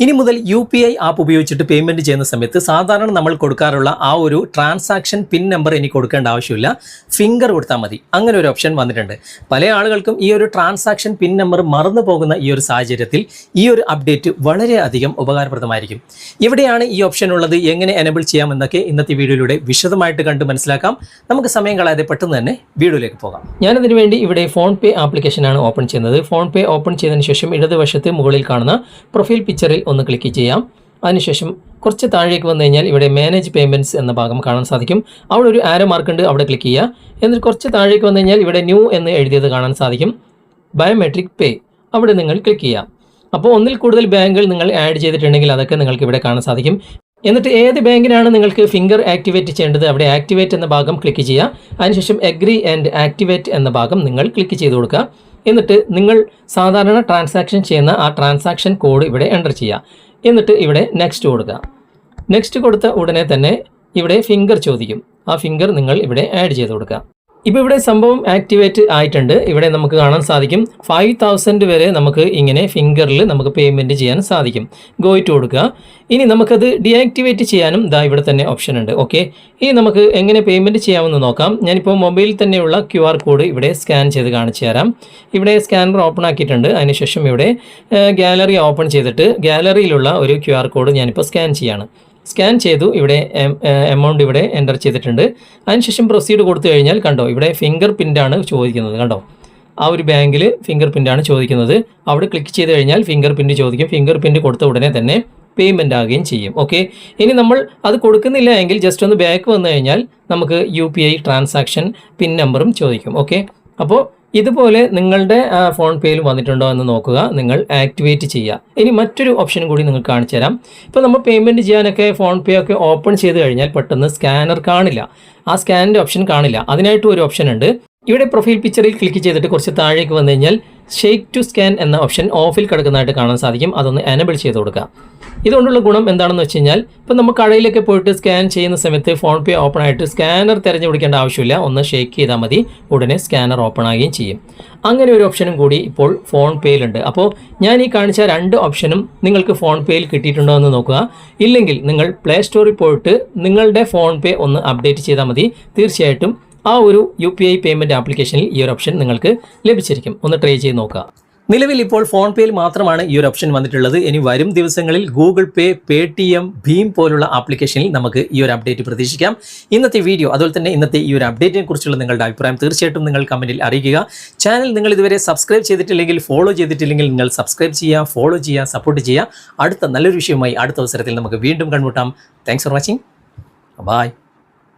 ഇനി മുതൽ UPI app ഉപയോഗിച്ചിട്ട് പേയ്മെന്റ് ചെയ്യുന്ന സമയത്ത് സാധാരണ നമ്മൾ കൊടുക്കാറുള്ള ആ ഒരു ട്രാൻസാക്ഷൻ പിൻ നമ്പർ ഇനി കൊടുക്കേണ്ട ആവശ്യമില്ല, ഫിംഗർ കൊടുത്താൽ മതി. അങ്ങനെ ഒരു ഓപ്ഷൻ വന്നിട്ടുണ്ട്. പല ആളുകൾക്കും ഈ ഒരു ട്രാൻസാക്ഷൻ പിൻ നമ്പർ മറന്നു പോകുന്ന ഈ ഒരു സാഹചര്യത്തിൽ ഈ ഒരു അപ്ഡേറ്റ് വളരെയധികം ഉപകാരപ്രദമായിരിക്കും. എവിടെയാണ് ഈ ഓപ്ഷൻ ഉള്ളത്, എങ്ങനെ എനേബിൾ ചെയ്യാമെന്നൊക്കെ ഇന്നത്തെ വീഡിയോയിലൂടെ വിശദമായിട്ട് കണ്ട് മനസ്സിലാക്കാം. നമുക്ക് സമയം കളയാതെ പെട്ടെന്ന് തന്നെ വീഡിയോയിലേക്ക് പോകാം. ഞാനതിനു വേണ്ടി ഇവിടെ ഫോൺ പേ ആപ്ലിക്കേഷനാണ് ഓപ്പൺ ചെയ്യുന്നത്. ഫോൺ പേ ഓപ്പൺ ചെയ്തതിന് ശേഷം ഇടതുവശത്ത് മുകളിൽ കാണുന്ന പ്രൊഫൈൽ പിക്ചറിൽ ഒന്ന് ക്ലിക്ക് ചെയ്യാം. അതിനുശേഷം കുറച്ച് താഴേക്ക് വന്നു കഴിഞ്ഞാൽ ഇവിടെ മാനേജ് പേയ്മെൻറ്റ്സ് എന്ന ഭാഗം കാണാൻ സാധിക്കും. അവിടെ ഒരു ആരോ മാർക്ക് ഉണ്ട്, അവിടെ ക്ലിക്ക് ചെയ്യുക. എന്നിട്ട് കുറച്ച് താഴേക്ക് വന്നു കഴിഞ്ഞാൽ ഇവിടെ ന്യൂ എന്ന് എഴുതിയത് കാണാൻ സാധിക്കും. ബയോമെട്രിക് പേ, അവിടെ നിങ്ങൾ ക്ലിക്ക് ചെയ്യുക. അപ്പോൾ ഒന്നിൽ കൂടുതൽ ബാങ്കുകൾ നിങ്ങൾ ആഡ് ചെയ്തിട്ടുണ്ടെങ്കിൽ അതൊക്കെ നിങ്ങൾക്ക് ഇവിടെ കാണാൻ സാധിക്കും. എന്നിട്ട് ഏത് ബാങ്കിനാണ് നിങ്ങൾക്ക് ഫിംഗർ ആക്ടിവേറ്റ് ചെയ്യേണ്ടത് അവിടെ ആക്ടിവേറ്റ് എന്ന ഭാഗം ക്ലിക്ക് ചെയ്യുക. അതിനുശേഷം എഗ്രി ആൻഡ് ആക്ടിവേറ്റ് എന്ന ഭാഗം നിങ്ങൾ ക്ലിക്ക് ചെയ്ത് കൊടുക്കുക. എന്നിട്ട് നിങ്ങൾ സാധാരണ ട്രാൻസാക്ഷൻ ചെയ്യുന്ന ആ ട്രാൻസാക്ഷൻ കോഡ് ഇവിടെ എൻ്റർ ചെയ്യുക. എന്നിട്ട് ഇവിടെ നെക്സ്റ്റ് കൊടുക്കുക. നെക്സ്റ്റ് കൊടുത്ത ഉടനെ തന്നെ ഇവിടെ ഫിംഗർ ചോദിക്കും. ആ ഫിംഗർ നിങ്ങൾ ഇവിടെ ആഡ് ചെയ്ത് കൊടുക്കുക. ഇപ്പോൾ ഇവിടെ സംഭവം ആക്ടിവേറ്റ് ആയിട്ടുണ്ട്. ഇവിടെ നമുക്ക് കാണാൻ സാധിക്കും 5000 വരെ നമുക്ക് ഇങ്ങനെ ഫിംഗറിൽ നമുക്ക് പേയ്മെൻറ്റ് ചെയ്യാൻ സാധിക്കും. ഗോ ഇറ്റ് കൊടുക്കുക. ഇനി നമുക്കത് ഡീആക്ടിവേറ്റ് ചെയ്യാനും ഇവിടെ തന്നെ ഓപ്ഷൻ ഉണ്ട്. ഓക്കെ, ഇനി നമുക്ക് എങ്ങനെ പേയ്മെൻറ്റ് ചെയ്യാമെന്ന് നോക്കാം. ഞാനിപ്പോൾ മൊബൈലിൽ തന്നെയുള്ള QR കോഡ് ഇവിടെ സ്കാൻ ചെയ്ത് കാണിച്ചു തരാം. ഇവിടെ സ്കാനർ ഓപ്പൺ ആക്കിയിട്ടുണ്ട്. അതിനുശേഷം ഇവിടെ ഗാലറി ഓപ്പൺ ചെയ്തിട്ട് ഗാലറിയിലുള്ള ഒരു QR കോഡ് ഞാനിപ്പോൾ സ്കാൻ ചെയ്യാണ്. സ്കാൻ ചെയ്തു. ഇവിടെ എമൗണ്ട് ഇവിടെ എൻ്റർ ചെയ്തിട്ടുണ്ട്. അതിനുശേഷം പ്രൊസീഡ് കൊടുത്തു കഴിഞ്ഞാൽ കണ്ടോ ഇവിടെ ഫിംഗർ പ്രിൻ്റാണ് ചോദിക്കുന്നത്. കണ്ടോ, ആ ഒരു ബാങ്കിൽ ഫിംഗർ പ്രിൻ്റാണ് ചോദിക്കുന്നത്. അവിടെ ക്ലിക്ക് ചെയ്ത് കഴിഞ്ഞാൽ ഫിംഗർ പ്രിൻ്റ് ചോദിക്കും. ഫിംഗർ പ്രിൻ്റ് കൊടുത്ത ഉടനെ തന്നെ പേയ്മെൻ്റ് ആകുകയും ചെയ്യും. ഓക്കെ, ഇനി നമ്മൾ അത് കൊടുക്കുന്നില്ല എങ്കിൽ ജസ്റ്റ് ഒന്ന് ബാക്ക് വന്നു കഴിഞ്ഞാൽ നമുക്ക് UPI ട്രാൻസാക്ഷൻ പിൻ നമ്പറും ചോദിക്കും. ഓക്കെ, അപ്പോൾ ഇതുപോലെ നിങ്ങളുടെ ഫോൺ പേയിൽ വന്നിട്ടുണ്ടോ എന്ന് നോക്കുക, നിങ്ങൾ ആക്ടിവേറ്റ് ചെയ്യുക. ഇനി മറ്റൊരു ഓപ്ഷനും കൂടി നിങ്ങൾക്ക് കാണിച്ചു തരാം. ഇപ്പോൾ നമ്മൾ പേയ്മെൻറ്റ് ചെയ്യാനൊക്കെ ഫോൺ പേ ഒക്കെ ഓപ്പൺ ചെയ്ത് കഴിഞ്ഞാൽ പെട്ടെന്ന് സ്കാനർ കാണില്ല, ആ സ്കാനിൻ്റെ ഓപ്ഷൻ കാണില്ല. അതിനായിട്ട് ഒരു ഓപ്ഷൻ ഉണ്ട്. ഇവിടെ പ്രൊഫൈൽ പിക്ചറിൽ ക്ലിക്ക് ചെയ്തിട്ട് കുറച്ച് താഴേക്ക് വന്നു കഴിഞ്ഞാൽ ഷെയ്ക്ക് ടു സ്കാൻ എന്ന ഓപ്ഷൻ ഓഫിൽ കിടക്കുന്നതായിട്ട് കാണാൻ സാധിക്കും. അതൊന്ന് എനേബിൾ ചെയ്ത് കൊടുക്കുക. ഇതുകൊണ്ടുള്ള ഗുണം എന്താണെന്ന് വെച്ച് കഴിഞ്ഞാൽ ഇപ്പോൾ നമ്മൾ കടയിലൊക്കെ പോയിട്ട് സ്കാൻ ചെയ്യുന്ന സമയത്ത് ഫോൺ പേ ഓപ്പൺ ആയിട്ട് സ്കാനർ തിരഞ്ഞു പിടിക്കേണ്ട ആവശ്യമില്ല. ഒന്ന് ഷെയ്ക്ക് ചെയ്താൽ മതി, ഉടനെ സ്കാനർ ഓപ്പൺ ആകുകയും ചെയ്യും. അങ്ങനെ ഒരു ഓപ്ഷനും കൂടി ഇപ്പോൾ ഫോൺ പേയിലുണ്ട്. അപ്പോൾ ഞാൻ ഈ കാണിച്ച 2 ഓപ്ഷനും നിങ്ങൾക്ക് ഫോൺ പേയിൽ കിട്ടിയിട്ടുണ്ടോ എന്ന് നോക്കുക. ഇല്ലെങ്കിൽ നിങ്ങൾ പ്ലേ സ്റ്റോറിൽ പോയിട്ട് നിങ്ങളുടെ ഫോൺ പേ ഒന്ന് അപ്ഡേറ്റ് ചെയ്താൽ മതി. തീർച്ചയായിട്ടും ആ ഒരു UPI പേയ്മെൻറ്റ് ആപ്ലിക്കേഷനിൽ ഈ ഒരു ഓപ്ഷൻ നിങ്ങൾക്ക് ലഭിച്ചിരിക്കും. ഒന്ന് ട്രൈ ചെയ്ത് നോക്കുക. നിലവിൽ ഇപ്പോൾ ഫോൺ പേയിൽ മാത്രമാണ് ഈ ഒരു ഓപ്ഷൻ വന്നിട്ടുള്ളത്. ഇനി വരും ദിവസങ്ങളിൽ ഗൂഗിൾ പേ, പേടിഎം, ഭീം പോലുള്ള ആപ്ലിക്കേഷനിൽ നമുക്ക് ഈ ഒരു അപ്ഡേറ്റ് പ്രതീക്ഷിക്കാം. ഇന്നത്തെ വീഡിയോ അതുപോലെ തന്നെ ഇന്നത്തെ ഈ ഒരു അപ്ഡേറ്റിനെ കുറിച്ചുള്ള നിങ്ങളുടെ അഭിപ്രായം തീർച്ചയായിട്ടും നിങ്ങൾ കമൻറ്റിൽ അറിയിക്കുക. ചാനൽ നിങ്ങൾ ഇതുവരെ സബ്സ്ക്രൈബ് ചെയ്തിട്ടില്ലെങ്കിൽ, ഫോളോ ചെയ്തിട്ടില്ലെങ്കിൽ നിങ്ങൾ സബ്സ്ക്രൈബ് ചെയ്യുക, ഫോളോ ചെയ്യുക, സപ്പോർട്ട് ചെയ്യുക. അടുത്ത നല്ലൊരു വിഷയവുമായി അടുത്ത അവസരത്തിൽ നമുക്ക് വീണ്ടും കണ്ടുമുട്ടാം. Thanks for watching. ബൈ.